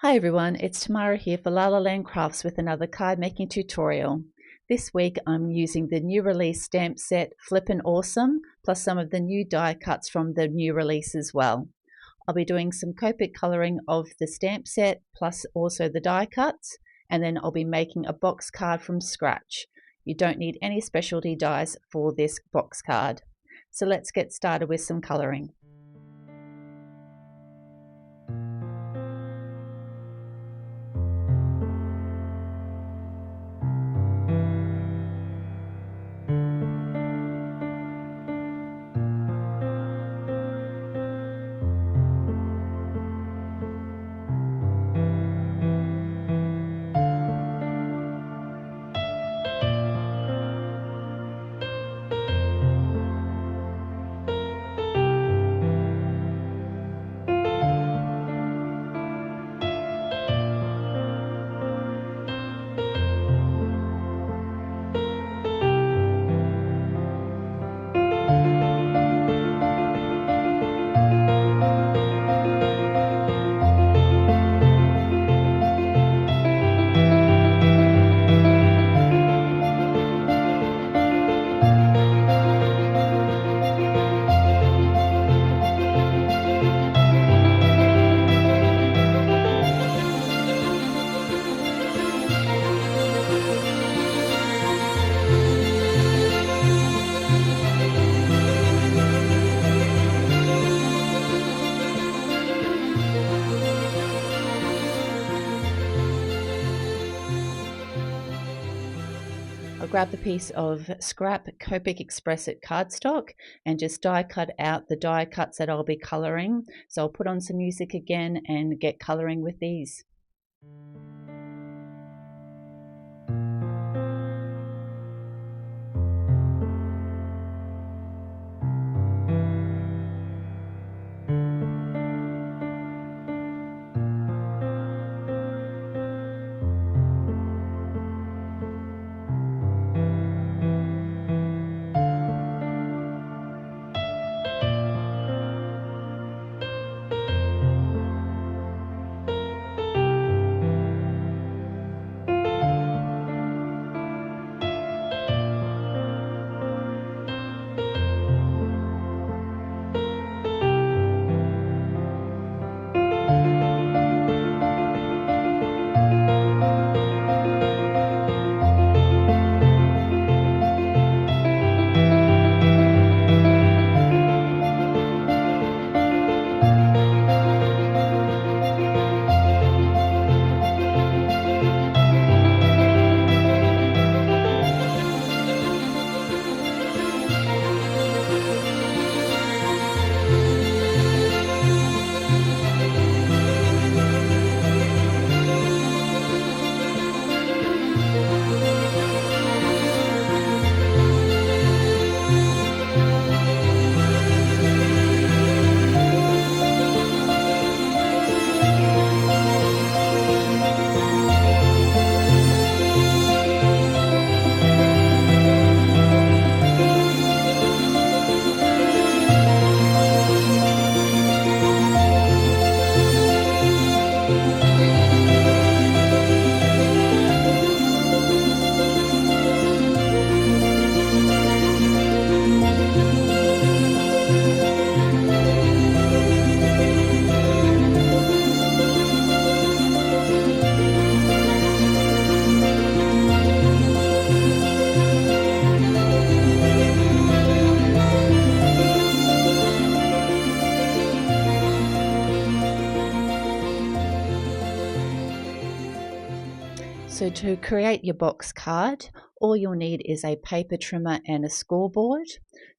Hi everyone, it's Tamara here for lalalandcrafts with another card making tutorial. This week I'm using the new release stamp set Flippin Awesome, plus some of the new die cuts from the new release as well. I'll be doing some COPIC colouring of the stamp set, plus also the die cuts, and then I'll be making a box card from scratch. You don't need any specialty dies for this box card. So let's get started with some colouring. I'll grab the piece of scrap Copic Express It cardstock and just die cut out the die cuts that I'll be colouring. So I'll put on some music again and get colouring with these. So to create your box card, all you'll need is a paper trimmer and a scoreboard.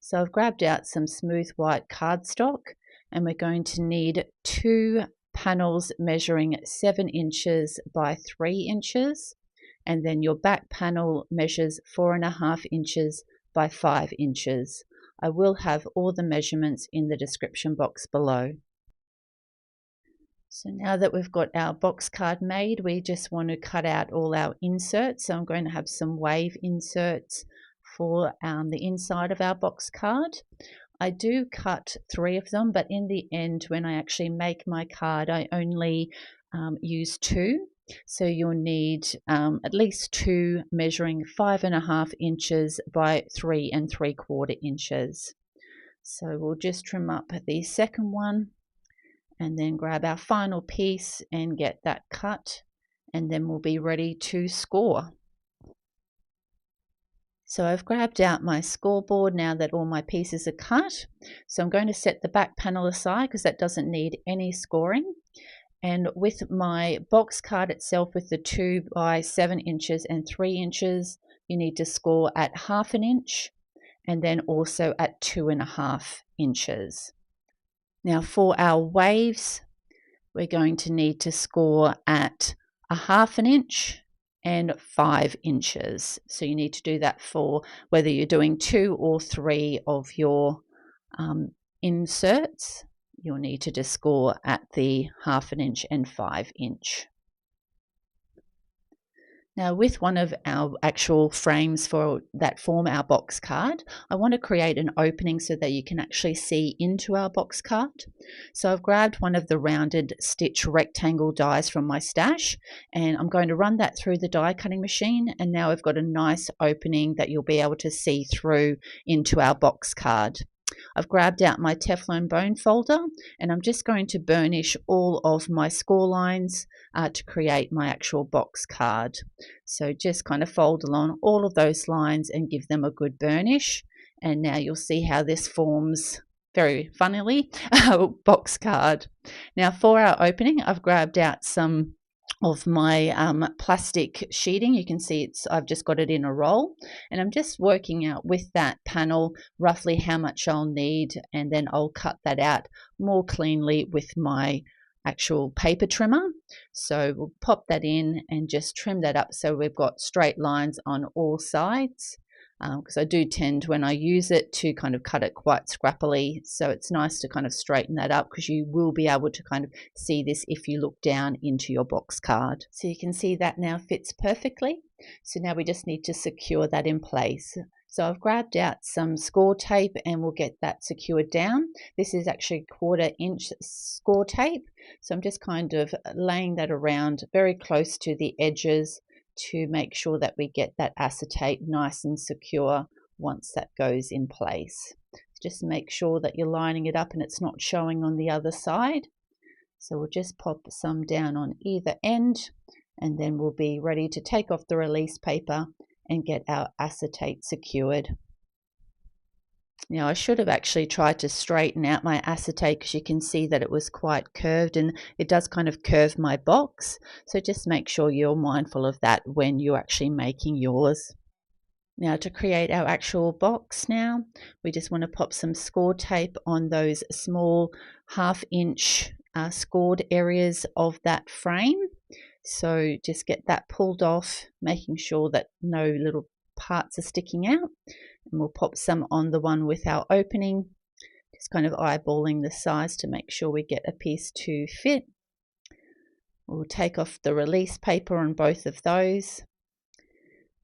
So I've grabbed out some smooth white cardstock, and we're going to need 2 panels measuring 7 inches by 3 inches, and then your back panel measures 4.5 inches by 5 inches. I will have all the measurements in the description box below. So now that we've got our box card made, we just want to cut out all our inserts. So I'm going to have some wave inserts for the inside of our box card. I do cut 3 of them, but in the end, when I actually make my card, I only use 2. So you'll need at least 2 measuring 5.5 inches by 3 3/4 inches. So we'll just trim up the second one and then grab our final piece and get that cut, and then we'll be ready to score. So I've grabbed out my scoreboard now that all my pieces are cut. So I'm going to set the back panel aside because that doesn't need any scoring. And with my box card itself, with the 2 by 7 inches and 3 inches, you need to score at 1/2 inch and then also at 2.5 inches. Now for our waves, we're going to need to score at 1/2 inch and 5 inches. So you need to do that for whether you're doing 2 or 3 of your inserts. You'll need to just score at the 1/2 inch and 5 inch. Now with one of our actual frames for that form our box card, I want to create an opening so that you can actually see into our box card. So I've grabbed one of the rounded stitch rectangle dies from my stash, and I'm going to run that through the die cutting machine, and now we've got a nice opening that you'll be able to see through into our box card. I've grabbed out my Teflon bone folder, and I'm just going to burnish all of my score lines to create my actual box card. So just kind of fold along all of those lines and give them a good burnish, and now you'll see how this forms, very funnily, a box card. Now for our opening, I've grabbed out some of my plastic sheeting. You can see I've just got it in a roll, and I'm just working out with that panel roughly how much I'll need, and then I'll cut that out more cleanly with my actual paper trimmer. So we'll pop that in and just trim that up so we've got straight lines on all sides, because I do tend when I use it to kind of cut it quite scrappily, so it's nice to kind of straighten that up because you will be able to kind of see this if you look down into your box card. So you can see that now fits perfectly. So now we just need to secure that in place. So I've grabbed out some score tape and we'll get that secured down. This is actually 1/4 inch score tape, so I'm just kind of laying that around very close to the edges to make sure that we get that acetate nice and secure once that goes in place. Just make sure that you're lining it up and it's not showing on the other side. So we'll just pop some down on either end, and then we'll be ready to take off the release paper and get our acetate secured. Now I should have actually tried to straighten out my acetate because you can see that it was quite curved, and it does kind of curve my box. So just make sure you're mindful of that when you're actually making yours. Now to create our actual box now, we just want to pop some score tape on those small 1/2 inch scored areas of that frame. So just get that pulled off, making sure that no little parts are sticking out. And we'll pop some on the one with our opening, just kind of eyeballing the size to make sure we get a piece to fit. We'll take off the release paper on both of those,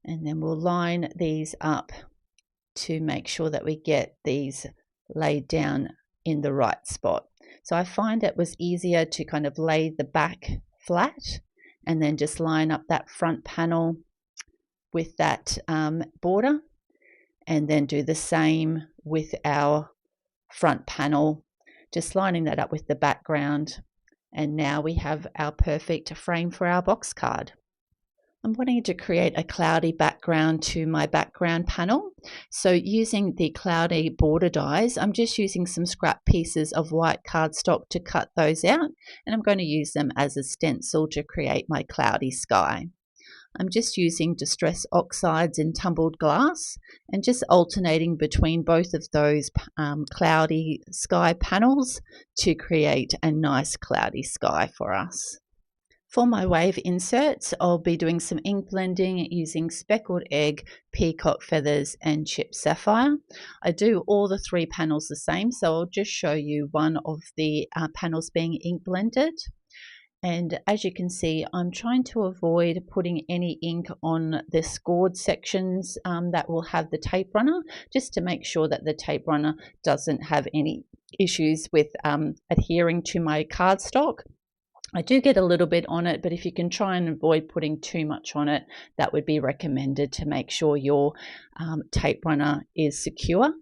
and then we'll line these up to make sure that we get these laid down in the right spot. So I find it was easier to kind of lay the back flat and then just line up that front panel with that border, and then do the same with our front panel, just lining that up with the background. And now we have our perfect frame for our box card. I'm wanting to create a cloudy background to my background panel. So using the cloudy border dies, I'm just using some scrap pieces of white cardstock to cut those out, and I'm going to use them as a stencil to create my cloudy sky. I'm just using Distress Oxides in Tumbled glass and just alternating between both of those cloudy sky panels to create a nice cloudy sky for us. For my wave inserts, I'll be doing some ink blending using Speckled Egg, Peacock Feathers and Chipped Sapphire. I do all the 3 panels the same, so I'll just show you one of the panels being ink blended. And as you can see, I'm trying to avoid putting any ink on the scored sections that will have the tape runner, just to make sure that the tape runner doesn't have any issues with adhering to my cardstock. I do get a little bit on it, but if you can try and avoid putting too much on it, that would be recommended to make sure your tape runner is secure.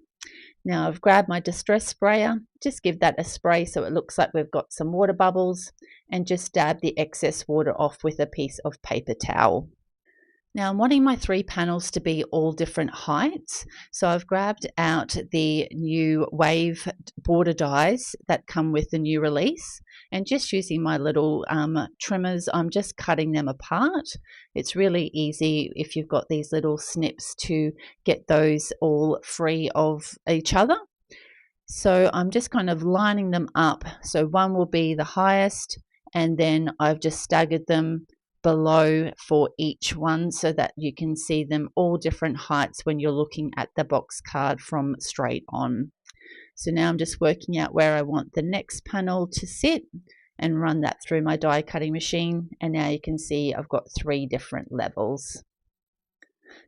Now I've grabbed my distress sprayer, just give that a spray so it looks like we've got some water bubbles, and just dab the excess water off with a piece of paper towel. Now I'm wanting my 3 panels to be all different heights, so I've grabbed out the new wave border dies that come with the new release, and just using my little trimmers, I'm just cutting them apart. It's really easy if you've got these little snips to get those all free of each other. So I'm just kind of lining them up. So one will be the highest, and then I've just staggered them below for each one so that you can see them all different heights when you're looking at the box card from straight on. So now I'm just working out where I want the next panel to sit and run that through my die cutting machine, and now you can see I've got 3 different levels.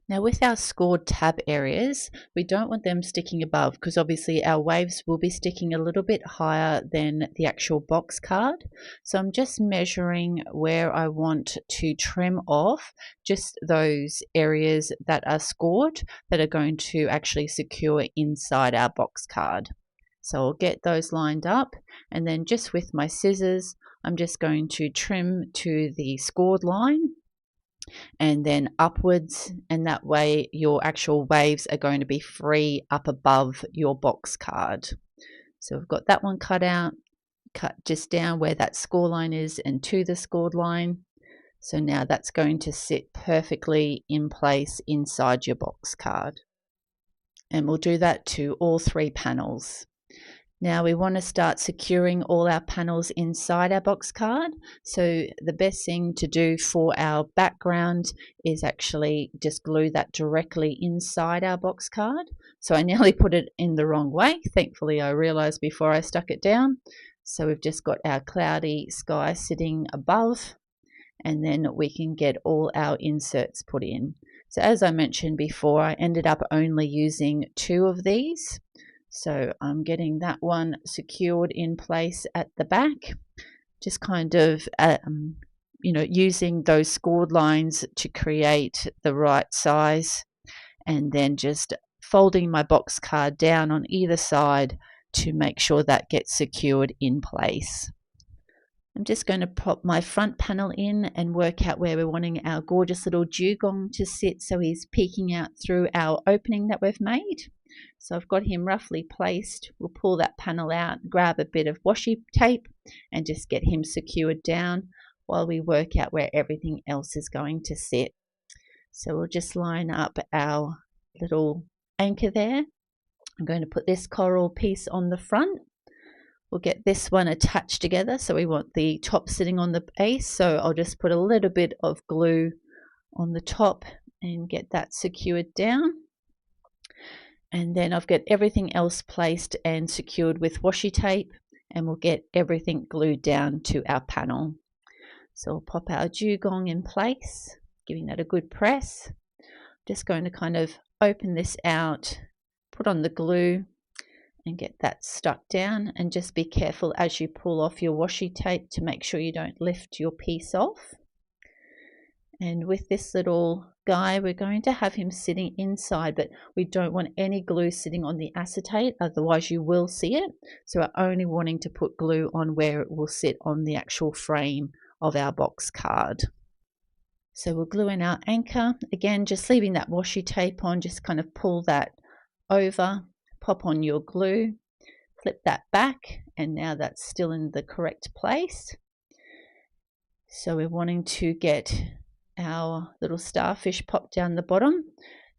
Now with our scored tab areas, we don't want them sticking above because obviously our waves will be sticking a little bit higher than the actual box card. So I'm just measuring where I want to trim off just those areas that are scored that are going to actually secure inside our box card. So I'll get those lined up, and then just with my scissors, I'm just going to trim to the scored line and then upwards, and that way your actual waves are going to be free up above your box card. So we've got that one cut out, cut just down where that score line is and to the scored line. So now that's going to sit perfectly in place inside your box card. And we'll do that to all 3 panels. Now we want to start securing all our panels inside our box card. So the best thing to do for our background is actually just glue that directly inside our box card. So I nearly put it in the wrong way. Thankfully I realized before I stuck it down. So we've just got our cloudy sky sitting above, and then we can get all our inserts put in. So as I mentioned before, I ended up only using 2 of these. So I'm getting that one secured in place at the back, just kind of using those scored lines to create the right size, and then just folding my box card down on either side to make sure that gets secured in place. I'm just going to pop my front panel in and work out where we're wanting our gorgeous little dugong to sit so he's peeking out through our opening that we've made. So I've got him roughly placed. We'll pull that panel out, grab a bit of washi tape and just get him secured down while we work out where everything else is going to sit. So we'll just line up our little anchor there. I'm going to put this coral piece on the front. We'll get this one attached together, so we want the top sitting on the base. So I'll just put a little bit of glue on the top and get that secured down. And then I've got everything else placed and secured with washi tape, and we'll get everything glued down to our panel. So we'll pop our dugong in place, giving that a good press. Just going to kind of open this out, put on the glue and get that stuck down, and just be careful as you pull off your washi tape to make sure you don't lift your piece off. And with this little guy, we're going to have him sitting inside, but we don't want any glue sitting on the acetate, otherwise you will see it. So we're only wanting to put glue on where it will sit on the actual frame of our box card. So we'll glue in our anchor. Again, just leaving that washi tape on, just kind of pull that over, pop on your glue, flip that back, and now that's still in the correct place. So we're wanting to get our little starfish popped down the bottom.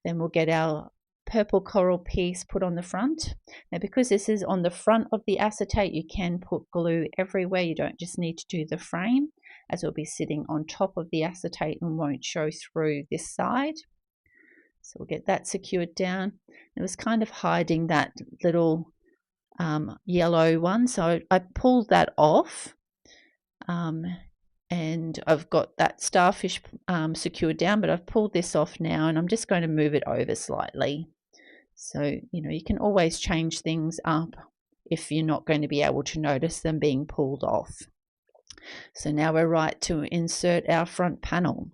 Then we'll get our purple coral piece put on the front. Now because this is on the front of the acetate, you can put glue everywhere. You don't just need to do the frame, as it'll be sitting on top of the acetate and won't show through this side. So we'll get that secured down. It was kind of hiding that little yellow one, so I pulled that off, and I've got that starfish secured down, but I've pulled this off now, and I'm just going to move it over slightly. So you can always change things up if you're not going to be able to notice them being pulled off. So now we're right to insert our front panel.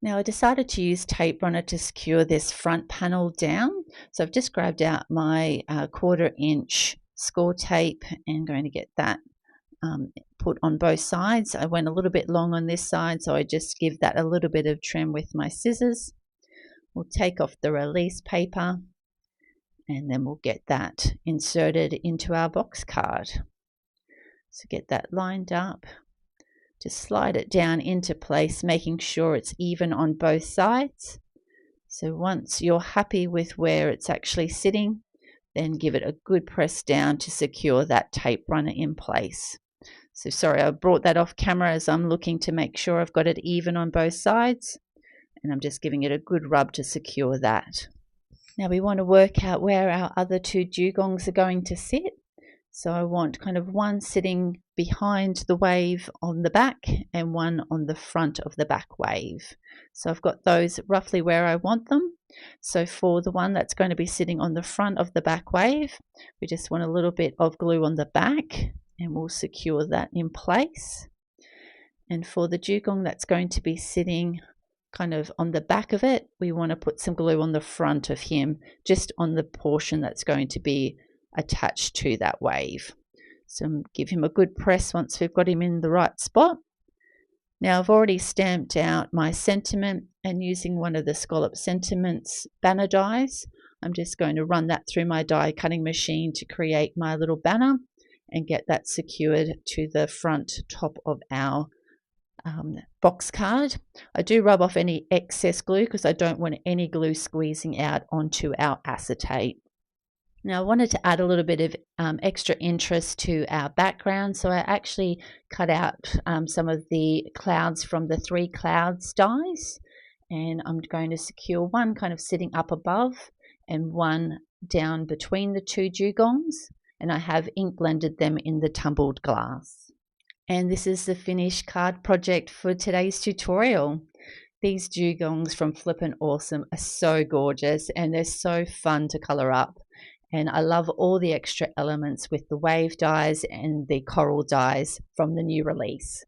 Now I decided to use tape runner to secure this front panel down. So I've just grabbed out my 1/4 inch score tape and going to get that put on both sides. I went a little bit long on this side, so I just give that a little bit of trim with my scissors. We'll take off the release paper and then we'll get that inserted into our box card. So get that lined up. Just slide it down into place, making sure it's even on both sides. So once you're happy with where it's actually sitting, then give it a good press down to secure that tape runner in place. So sorry, I brought that off camera as I'm looking to make sure I've got it even on both sides. And I'm just giving it a good rub to secure that. Now we want to work out where our other 2 dugongs are going to sit. So I want kind of one sitting behind the wave on the back and one on the front of the back wave. So I've got those roughly where I want them. So for the one that's going to be sitting on the front of the back wave, we just want a little bit of glue on the back and we'll secure that in place. And for the dugong that's going to be sitting kind of on the back of it, we want to put some glue on the front of him, just on the portion that's going to be attached to that wave. So give him a good press once we've got him in the right spot. Now I've already stamped out my sentiment, and using one of the Scallop Sentiments banner dies, I'm just going to run that through my die cutting machine to create my little banner and get that secured to the front top of our box card. I do rub off any excess glue because I don't want any glue squeezing out onto our acetate. Now I wanted to add a little bit of extra interest to our background, so I actually cut out some of the clouds from the 3 clouds dies, and I'm going to secure one kind of sitting up above and one down between the 2 dugongs, and I have ink blended them in the tumbled glass. And this is the finished card project for today's tutorial. These dugongs from Flippin Awesome are so gorgeous and they're so fun to colour up. And I love all the extra elements with the wave dies and the coral dies from the new release.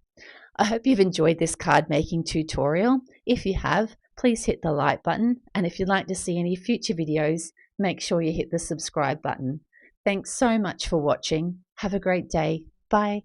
I hope you've enjoyed this card making tutorial. If you have, please hit the like button. And if you'd like to see any future videos, make sure you hit the subscribe button. Thanks so much for watching. Have a great day. Bye.